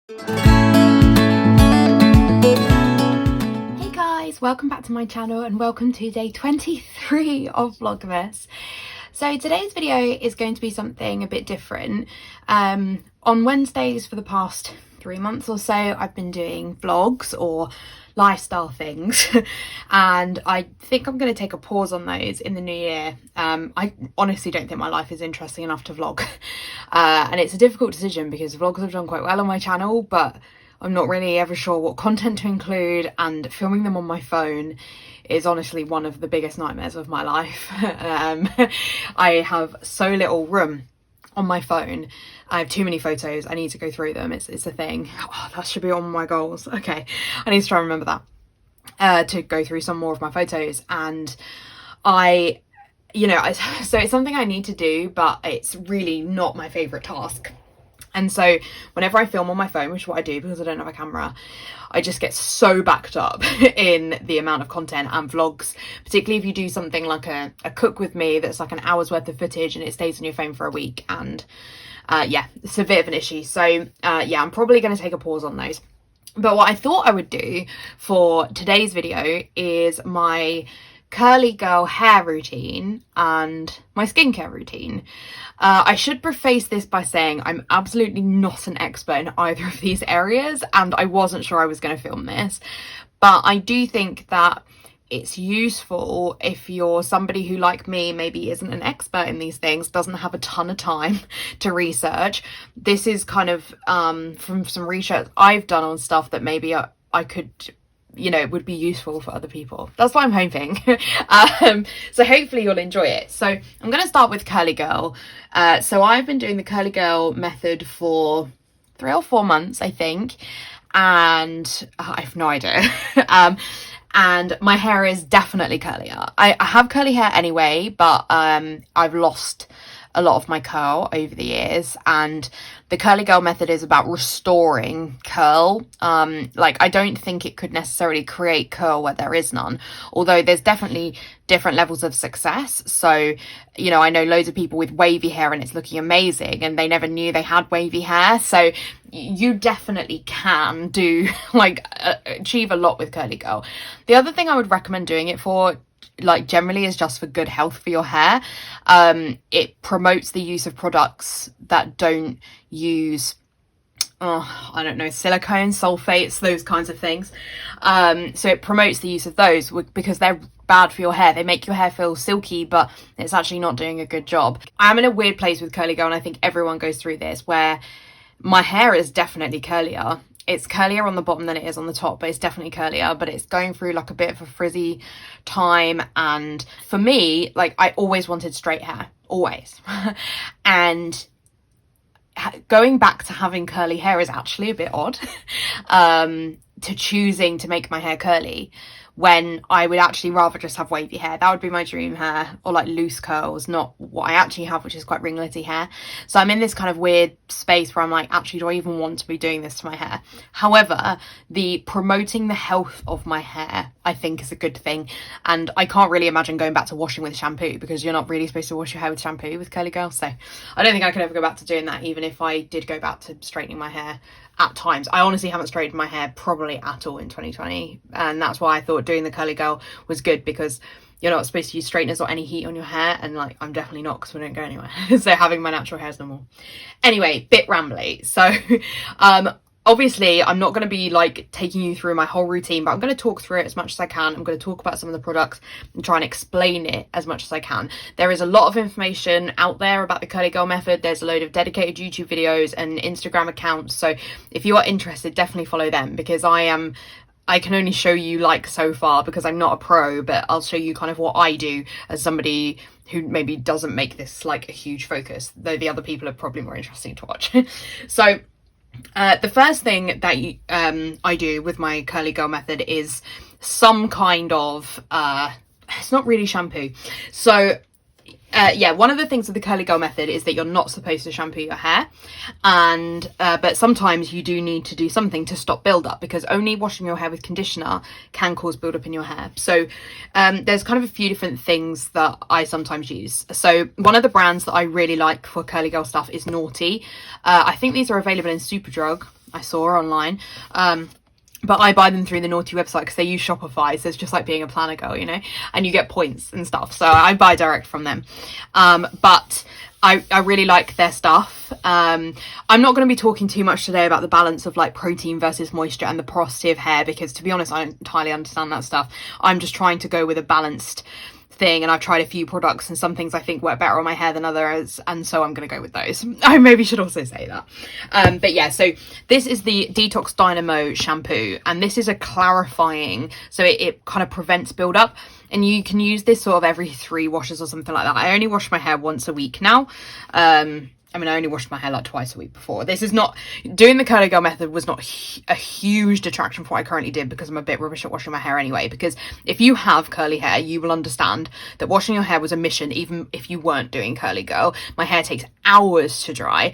Hey guys, welcome back to my channel and welcome to day 23 of Vlogmas. So today's video is going to be something a bit different. On Wednesdays for the past 3 months or so, I've been doing vlogs or lifestyle things and I think I'm going to take a pause on those in the new year. I honestly don't think my life is interesting enough to vlog and it's a difficult decision because vlogs have done quite well on my channel, but I'm not really ever sure what content to include, and filming them on my phone is honestly one of the biggest nightmares of my life. I have so little room on my phone. I have too many photos. I need to go through them. It's a thing. Oh, that should be on my goals. Okay, I need to try and remember that, to go through some more of my photos. And so it's something I need to do, but it's really not my favourite task. And so whenever I film on my phone, which is what I do because I don't have a camera, I just get so backed up in the amount of content and vlogs, particularly if you do something like a cook with me that's like an hour's worth of footage and it stays on your phone for a week. And yeah, it's a bit of an issue. So yeah, I'm probably going to take a pause on those. But what I thought I would do for today's video is my curly girl hair routine and my skincare routine. I should preface this by saying I'm absolutely not an expert in either of these areas, and I wasn't sure I was going to film this, but I do think that it's useful if you're somebody who, like me, maybe isn't an expert in these things, doesn't have a ton of time to research. This is kind of from some research I've done on stuff that maybe I could, would be useful for other people. That's what I'm hoping. So hopefully you'll enjoy it. So I'm going to start with curly girl. So I've been doing the curly girl method for 3 or 4 months, I think, and I have no idea. And my hair is definitely curlier. I have curly hair anyway, but I've lost a lot of my curl over the years, and the curly girl method is about restoring curl. Like, I don't think it could necessarily create curl where there is none, although there's definitely different levels of success. So, I know loads of people with wavy hair and it's looking amazing and they never knew they had wavy hair. So you definitely can do achieve a lot with curly girl. The other thing I would recommend doing it for, generally, is just for good health for your hair. It promotes the use of products that don't use silicone, sulfates, those kinds of things. So it promotes the use of those because they're bad for your hair. They make your hair feel silky, but it's actually not doing a good job. I'm in a weird place with curly girl, and I think everyone goes through this, where my hair is definitely curlier. It's curlier on the bottom than it is on the top, but it's definitely curlier, but it's going through like a bit of a frizzy time. And for me, I always wanted straight hair, always. And going back to having curly hair is actually a bit odd, to choosing to make my hair curly when I would actually rather just have wavy hair. That would be my dream hair, or loose curls, not what I actually have, which is quite ringlety hair. So I'm in this kind of weird space where I'm actually, do I even want to be doing this to my hair? However, the promoting the health of my hair, I think, is a good thing. And I can't really imagine going back to washing with shampoo, because you're not really supposed to wash your hair with shampoo with curly girl. So I don't think I could ever go back to doing that, even if I did go back to straightening my hair at times. I honestly haven't straightened my hair probably at all in 2020, and that's why I thought doing the curly girl was good, because you're not supposed to use straighteners or any heat on your hair, and I'm definitely not, because we don't go anywhere. So having my natural hair is normal. Anyway, bit rambly. So obviously I'm not going to be taking you through my whole routine, but I'm going to talk through it as much as I can. I'm going to talk about some of the products and try and explain it as much as I can. There is a lot of information out there about the curly girl method. There's a load of dedicated YouTube videos and Instagram accounts. So if you are interested, definitely follow them, because I can only show you so far, because I'm not a pro, but I'll show you kind of what I do as somebody who maybe doesn't make this a huge focus, though the other people are probably more interesting to watch. So the first thing that I do with my curly girl method is some kind of it's not really shampoo. So yeah, one of the things with the curly girl method is that you're not supposed to shampoo your hair, and but sometimes you do need to do something to stop build-up, because only washing your hair with conditioner can cause build-up in your hair. So there's kind of a few different things that I sometimes use. So one of the brands that I really like for curly girl stuff is Naughty. I think these are available in Superdrug. I saw online. But I buy them through the Naughty website because they use Shopify, so it's just like being a planner girl, you know, and you get points and stuff. So I buy direct from them. But I really like their stuff. I'm not going to be talking too much today about the balance of like protein versus moisture and the porosity of hair, because to be honest, I don't entirely understand that stuff. I'm just trying to go with a balanced thing, and I've tried a few products, and some things I think work better on my hair than others, and so I'm going to go with those. I maybe should also say that. But yeah, so this is the Detox Dynamo shampoo, and this is a clarifying, so it kind of prevents buildup, and you can use this sort of every 3 washes or something like that. I only wash my hair once a week now. I mean, I only washed my hair like twice a week before. This is not, doing the curly girl method was not a huge detraction from what I currently did, because I'm a bit rubbish at washing my hair anyway. Because if you have curly hair, you will understand that washing your hair was a mission, even if you weren't doing curly girl. My hair takes hours to dry.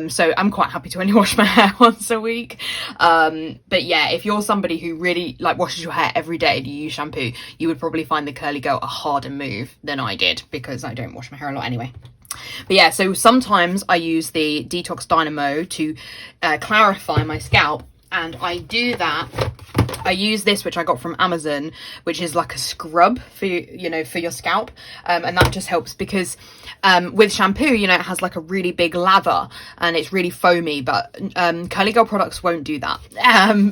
So I'm quite happy to only wash my hair once a week. But yeah, if you're somebody who really like washes your hair every day and you use shampoo, you would probably find the curly girl a harder move than I did, because I don't wash my hair a lot anyway. But yeah, so sometimes I use the Detox Dynamo to clarify my scalp, and I do that. I use this, which I got from Amazon, which is like a scrub for you know, for your scalp, and that just helps because with shampoo, you know, it has like a really big lather and it's really foamy, but curly girl products won't do that.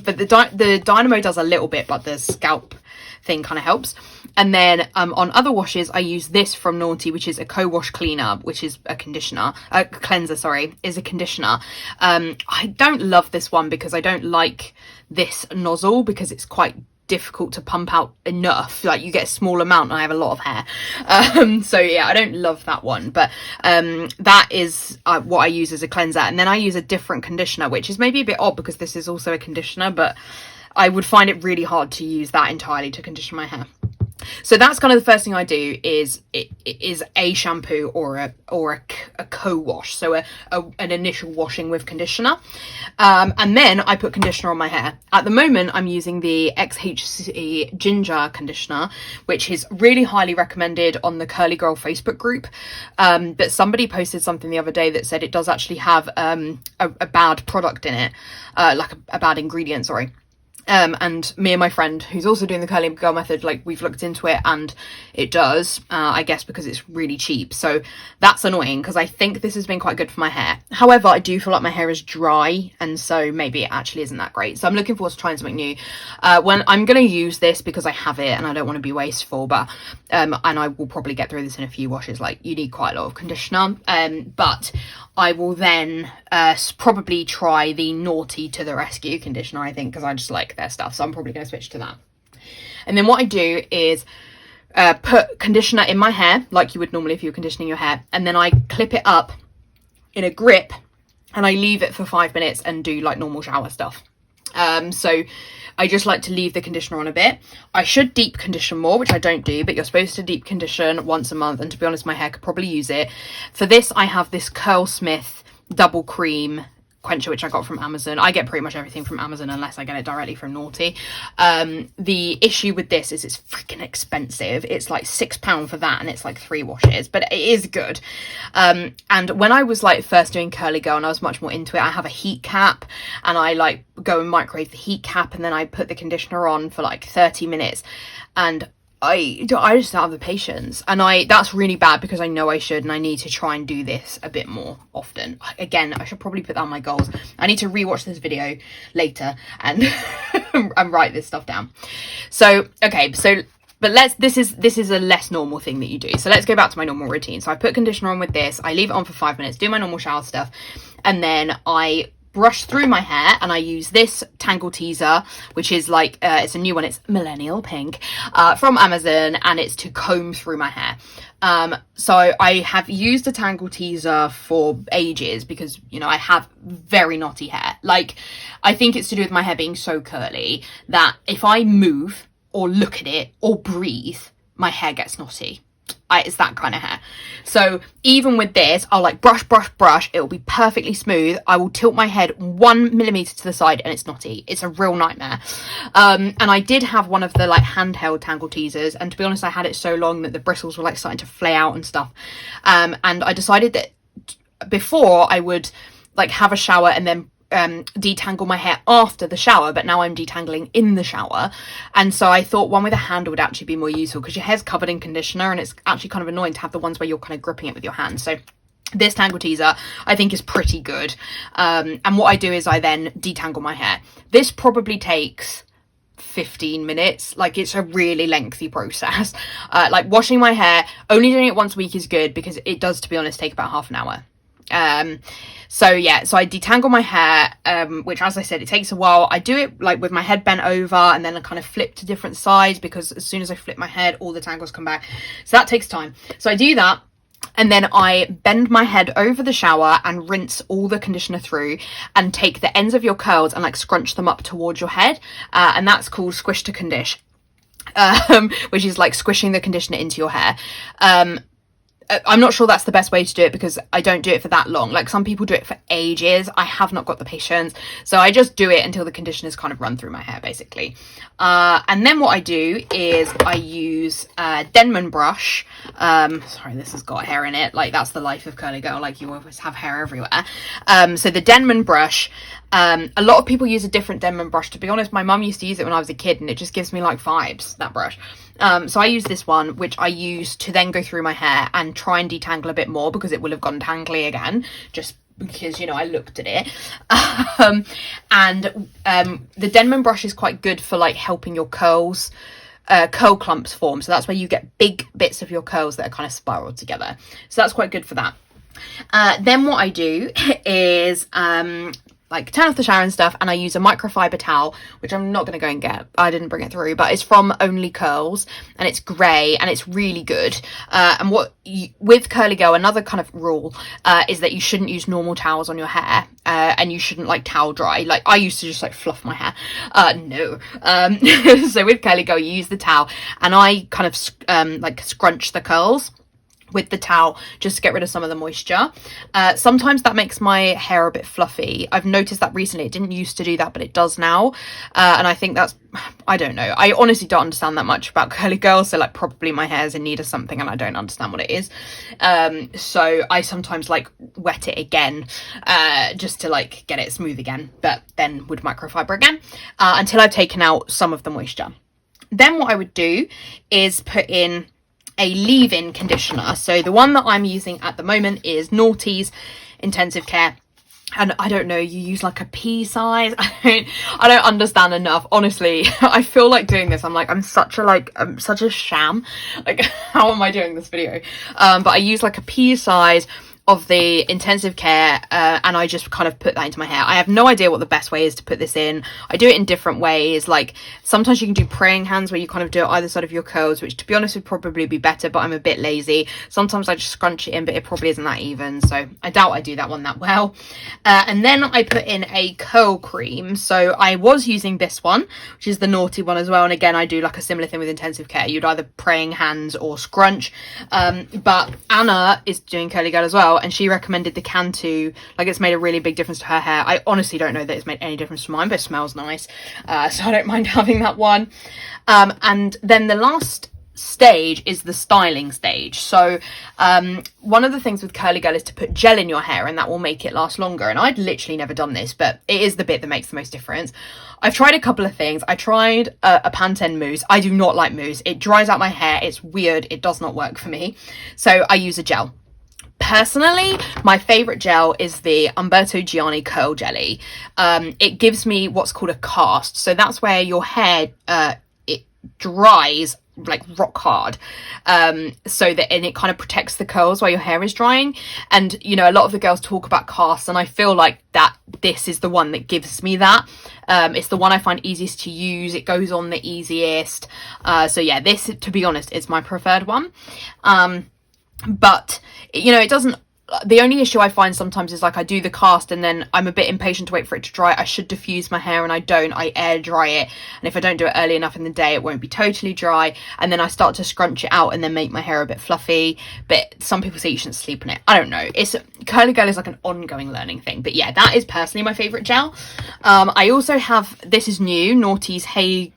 But the Dynamo does a little bit, but the scalp thing kind of helps. And then on other washes, I use this from Naughty, which is a co-wash cleaner, which is a conditioner, cleanser, sorry, is a conditioner. I don't love this one because I don't like this nozzle, because it's quite difficult to pump out enough. Like, you get a small amount and I have a lot of hair. So yeah, I don't love that one, but that is what I use as a cleanser. And then I use a different conditioner, which is maybe a bit odd because this is also a conditioner, but I would find it really hard to use that entirely to condition my hair. So that's kind of the first thing I do is a shampoo or a co-wash, so an initial washing with conditioner, and then I put conditioner on my hair. At the moment I'm using the XHC Ginger conditioner, which is really highly recommended on the Curly Girl Facebook group, but somebody posted something the other day that said it does actually have a bad product in it, like a bad ingredient, sorry. And me and my friend, who's also doing the curly girl method, like, we've looked into it and it does, I guess because it's really cheap. So that's annoying, because I think this has been quite good for my hair. However, I do feel like my hair is dry, and so maybe it actually isn't that great. So I'm looking forward to trying something new. When I'm going to use this because I have it and I don't want to be wasteful, but and I will probably get through this in a few washes. Like, you need quite a lot of conditioner, but I will then probably try the Naughty to the Rescue conditioner, I think, because I just like their stuff. So I'm probably going to switch to that. And then what I do is put conditioner in my hair, like you would normally if you were conditioning your hair. And then I clip it up in a grip and I leave it for 5 minutes and do like normal shower stuff. So I just like to leave the conditioner on a bit. I should deep condition more, which I don't do, but you're supposed to deep condition once a month. And to be honest, my hair could probably use it. For this, I have this Curlsmith double cream Quencher, which I got from Amazon. I get pretty much everything from Amazon unless I get it directly from Naughty. The issue with this is it's freaking expensive. It's like £6 for that, and it's like 3 washes, but it is good. And when I was like first doing curly girl and I was much more into it, I have a heat cap, and I like go and microwave the heat cap, and then I put the conditioner on for like 30 minutes, and I just don't have the patience, and that's really bad, because I know I should, and I need to try and do this a bit more often. Again, I should probably put that on my goals. I need to rewatch this video later and and write this stuff down. So okay, so but this is a less normal thing that you do. So let's go back to my normal routine. So I put conditioner on with this, I leave it on for 5 minutes, do my normal shower stuff, and then I brush through my hair, and I use this Tangle Teaser, which is like it's a new one, it's millennial pink, from Amazon, and it's to comb through my hair. So I have used a Tangle Teaser for ages because, you know, I have very knotty hair. Like, I think it's to do with my hair being so curly that if I move or look at it or breathe, my hair gets knotty. It's that kind of hair. So even with this, I'll like brush, it'll be perfectly smooth. I will tilt my head 1 millimeter to the side and it's knotty. It's a real nightmare. And I did have one of the like handheld Tangle Teasers, and to be honest, I had it so long that the bristles were like starting to flay out and stuff. And I decided that before I would like have a shower and then detangle my hair after the shower, but now I'm detangling in the shower. And so I thought one with a handle would actually be more useful, because your hair's covered in conditioner and it's actually kind of annoying to have the ones where you're kind of gripping it with your hand. So this tangle teaser I think is pretty good. And what I do is I then detangle my hair. This probably takes 15 minutes. Like, it's a really lengthy process. Like, washing my hair, only doing it once a week is good, because it does, to be honest, take about half an hour. So yeah, so I detangle my hair, which, as I said, it takes a while. I do it like with my head bent over, and then I kind of flip to different sides, because as soon as I flip my head, all the tangles come back. So that takes time. So I do that. And then I bend my head over the shower and rinse all the conditioner through, and take the ends of your curls and like scrunch them up towards your head. And that's called squish to condish, which is like squishing the conditioner into your hair. I'm not sure that's the best way to do it, because I don't do it for that long. Like, some people do it for ages. I have not got the patience. So I just do it until the conditioner's kind of run through my hair, basically. And then what I do is I use Denman Brush. Sorry, this has got hair in it. Like, that's the life of curly girl. Like, you always have hair everywhere. So the Denman Brush, a lot of people use a different Denman brush. To be honest, my mum used to use it when I was a kid, and it just gives me like vibes, that brush. So I use this one, which I use to then go through my hair and try and detangle a bit more, because it will have gone tangly again, just because, you know, I looked at it. The Denman brush is quite good for like helping your curls, curl clumps form. So that's where you get big bits of your curls that are kind of spiraled together. So that's quite good for that. Then what I do is like turn off the shower and stuff, and I use a microfiber towel, which I'm not going to go and get. I didn't bring it through, but it's from Only Curls, and it's grey, and it's really good. And with curly girl, another kind of rule is that you shouldn't use normal towels on your hair, and you shouldn't like towel dry. Like, I used to just like fluff my hair. No. So with curly girl, you use the towel, and I kind of like scrunch the curls with the towel just to get rid of some of the moisture. Sometimes that makes my hair a bit fluffy. I've noticed that recently. It didn't used to do that, but it does now. And I think that's, I don't know. I honestly don't understand that much about curly girls. So like, probably my hair's in need of something and I don't understand what it is. So I sometimes like wet it again, just to like get it smooth again, but then would microfiber again, until I've taken out some of the moisture. Then what I would do is put in a leave-in conditioner. So the one that I'm using at the moment is Naughty's Intensive Care, and I don't know, you use like a pea size. I don't understand enough, honestly. I feel like doing this, I'm like, I'm such a sham. Like, how am I doing this video? But I use like a pea size of the Intensive Care, and I just kind of put that into my hair. I have no idea what the best way is to put this in. I do it in different ways. Like, sometimes you can do praying hands, where you kind of do it either side of your curls, which to be honest would probably be better, but I'm a bit lazy. Sometimes I just scrunch it in, but it probably isn't that even, so I doubt I do that one that well. And then I put in a curl cream. So I was using this one, which is the Naughty one as well, and again, I do like a similar thing with Intensive Care. You'd either praying hands or scrunch, but Anna is doing curly girl as well, and she recommended the Cantu. Like, it's made a really big difference to her hair. I honestly don't know that it's made any difference to mine, but it smells nice, so I don't mind having that one. And then the last stage is the styling stage. So one of the things with curly girl is to put gel in your hair, and that will make it last longer. And I'd literally never done this, but it is the bit that makes the most difference. I've tried a couple of things. I tried a Pantene mousse. I do not like mousse. It dries out my hair. It's weird. It does not work for me. So I use a gel. Personally, my favorite gel is the Umberto Gianni Curl Jelly. It gives me what's called a cast. So that's where your hair, it dries like rock hard, so that, and it kind of protects the curls while your hair is drying. And you know, a lot of the girls talk about casts, and I feel like that this is the one that gives me that. It's the one I find easiest to use. It goes on the easiest. So yeah, this, to be honest, is my preferred one. But you know, it doesn't, the only issue I find sometimes is like, I do the cast and then I'm a bit impatient to wait for it to dry. I should diffuse my hair and I don't. I air dry it, and if I don't do it early enough in the day, it won't be totally dry, and then I start to scrunch it out and then make my hair a bit fluffy. But some people say you shouldn't sleep on it. I don't know, it's, curly girl is like an ongoing learning thing. But yeah, that is personally my favorite gel. I also have, this is new, Naughty's Hey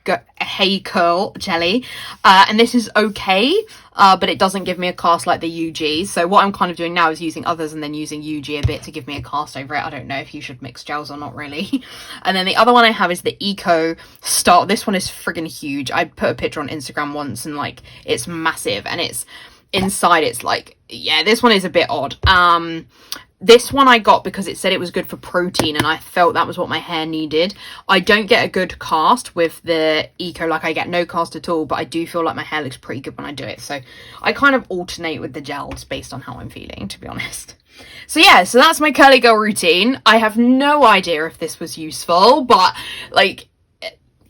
Curl Jelly, and this is okay. but it doesn't give me a cast like the UG. So what I'm kind of doing now is using others and then using UG a bit to give me a cast over it. I don't know if you should mix gels or not really. And then the other one I have is the Eco Start. This one is friggin' huge. I put a picture on Instagram once and like it's massive, and it's inside, it's like, yeah, this one is a bit odd. This one I got because it said it was good for protein, and I felt that was what my hair needed. I don't get a good cast with the Eco, like I get no cast at all, but I do feel like my hair looks pretty good when I do it. So I kind of alternate with the gels based on how I'm feeling, to be honest. So yeah, so that's my curly girl routine. I have no idea if this was useful, but like,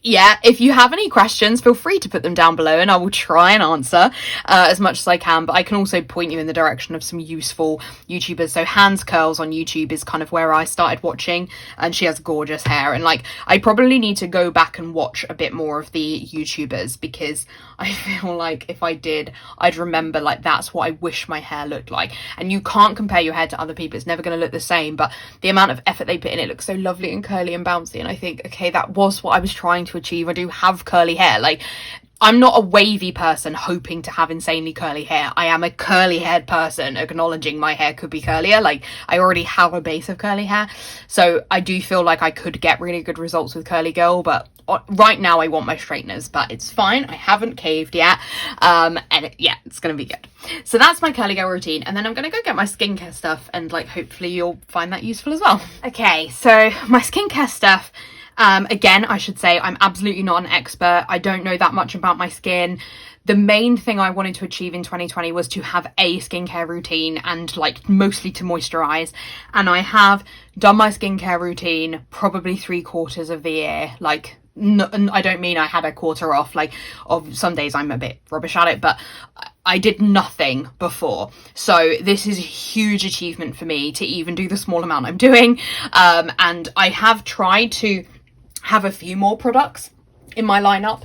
yeah, if you have any questions, feel free to put them down below and I will try and answer as much as I can. But I can also point you in the direction of some useful YouTubers. So Hands Curls on YouTube is kind of where I started watching, and she has gorgeous hair. And like, I probably need to go back and watch a bit more of the YouTubers, because I feel like if I did, I'd remember like that's what I wish my hair looked like. And you can't compare your hair to other people. It's never going to look the same, but the amount of effort they put in, it looks so lovely and curly and bouncy. And I think, okay, that was what I was trying to achieve. I do have curly hair. Like, I'm not a wavy person hoping to have insanely curly hair. I am a curly haired person acknowledging my hair could be curlier. Like, I already have a base of curly hair, so I do feel like I could get really good results with curly girl, but right now I want my straighteners, but it's fine. I haven't caved yet. Yeah, it's gonna be good. So that's my curly girl routine, and then I'm gonna go get my skincare stuff, and like hopefully you'll find that useful as well. Okay, so my skincare stuff. Again, I should say I'm absolutely not an expert. I don't know that much about my skin. The main thing I wanted to achieve in 2020 was to have a skincare routine, and like mostly to moisturize. And I have done my skincare routine probably 3/4 of the year. Like, no, I don't mean I had a quarter off. Like, of some days I'm a bit rubbish at it, but I did nothing before. So this is a huge achievement for me to even do the small amount I'm doing. And I have tried to have a few more products in my lineup.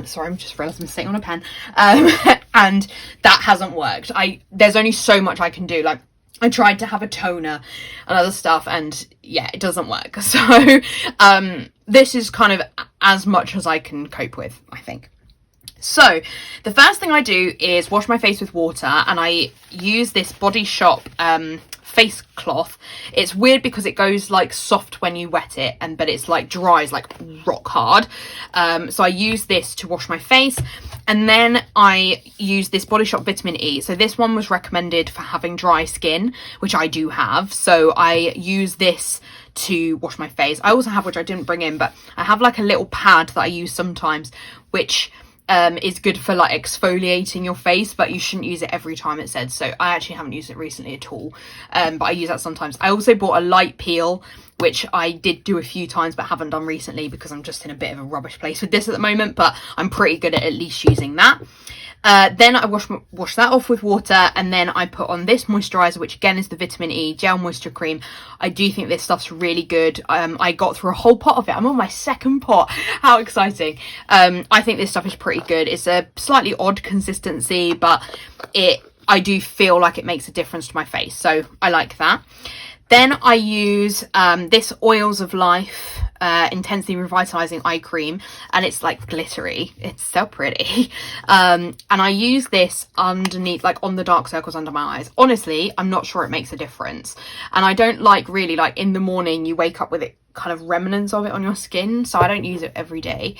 Sorry, I'm just realised I'm sitting on a pen. And that hasn't worked. There's only so much I can do. Like, I tried to have a toner and other stuff, and yeah, it doesn't work. So this is kind of as much as I can cope with, I think. So the first thing I do is wash my face with water, and I use this Body Shop face cloth. It's weird because it goes like soft when you wet it, but it's like dries like rock hard. So I use this to wash my face, and then I use this Body Shop Vitamin E. So this one was recommended for having dry skin, which I do have. So I use this to wash my face. I also have, which I didn't bring in, but I have like a little pad that I use sometimes, which is good for like exfoliating your face, but you shouldn't use it every time, it said. So I actually haven't used it recently at all, but I use that sometimes. I also bought a light peel, which I did do a few times but haven't done recently because I'm just in a bit of a rubbish place with this at the moment, but I'm pretty good at least using that. Then I wash that off with water, and then I put on this moisturizer, which again is the Vitamin E Gel Moisture Cream. I do think this stuff's really good. I got through a whole pot of it. I'm on my second pot. How exciting. I think this stuff is pretty good. It's a slightly odd consistency, but I do feel like it makes a difference to my face, so I like that. Then I use this Oils of Life Intensely Revitalizing Eye Cream, and it's like glittery. It's so pretty. And I use this underneath, like on the dark circles under my eyes. Honestly, I'm not sure it makes a difference. And I don't like really like in the morning you wake up with it kind of remnants of it on your skin, so I don't use it every day,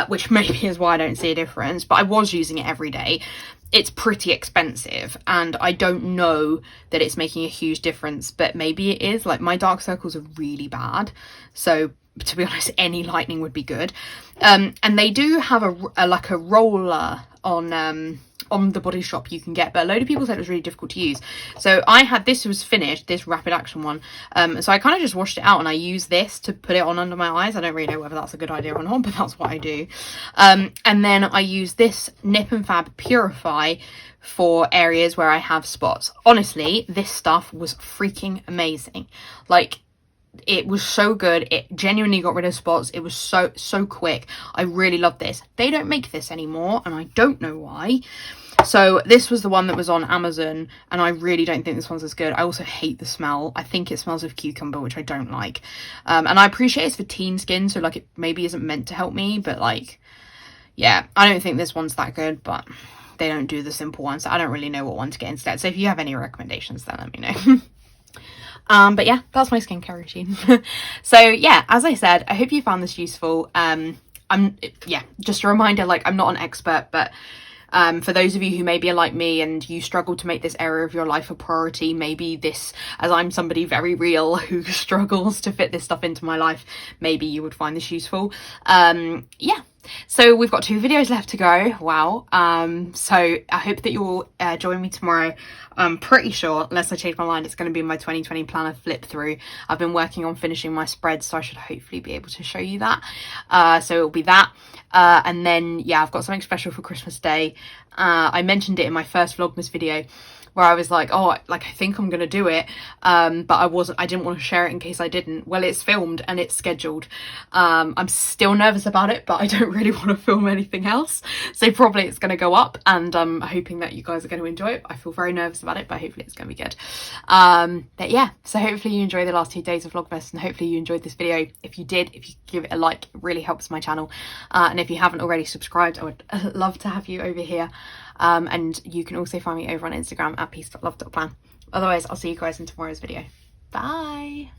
which maybe is why I don't see a difference, but I was using it every day. It's pretty expensive, and I don't know that it's making a huge difference, but maybe it is. Like, my dark circles are really bad, so to be honest, any lightening would be good. And they do have a roller on the Body Shop you can get, but a load of people said it was really difficult to use. So I had, this was finished, this rapid action one, so I kind of just washed it out and I use this to put it on under my eyes. I don't really know whether that's a good idea or not, but that's what I do. And then I use this Nip and Fab Purify for areas where I have spots. Honestly, this stuff was freaking amazing. Like, it was so good. It genuinely got rid of spots. It was so quick. I really love this. They don't make this anymore, and I don't know why. So this was the one that was on Amazon, and I really don't think this one's as good. I also hate the smell. I think it smells of cucumber, which I don't like. And I appreciate it's for teen skin, so like it maybe isn't meant to help me, but like, yeah, I don't think this one's that good, but they don't do the simple one, so I don't really know what one to get instead. So if you have any recommendations, then let me know. But yeah, that's my skincare routine. So yeah, as I said, I hope you found this useful. Just a reminder, like, I'm not an expert, but for those of you who maybe are like me and you struggle to make this area of your life a priority, maybe this, as I'm somebody very real who struggles to fit this stuff into my life, maybe you would find this useful. Yeah, so we've got 2 videos left to go. Wow. So I hope that you'll join me tomorrow. I'm pretty sure, unless I change my mind, it's going to be my 2020 planner flip through. I've been working on finishing my spreads, so I should hopefully be able to show you that. So it'll be that. And then, yeah, I've got something special for Christmas Day. I mentioned it in my first Vlogmas video, where I was like, oh, like, I think I'm gonna do it, but I didn't want to share it in case I didn't. Well, it's filmed and it's scheduled. I'm still nervous about it, but I don't really want to film anything else, so probably it's gonna go up, and I'm hoping that you guys are going to enjoy it. I feel very nervous about it, but hopefully it's gonna be good. But yeah, so hopefully you enjoy the last 2 days of Vlogmas, and hopefully you enjoyed this video. If you did, if you give it a like, it really helps my channel, and if you haven't already subscribed, I would love to have you over here. And you can also find me over on Instagram at peaceloveplan. Otherwise, I'll see you guys in tomorrow's video. Bye.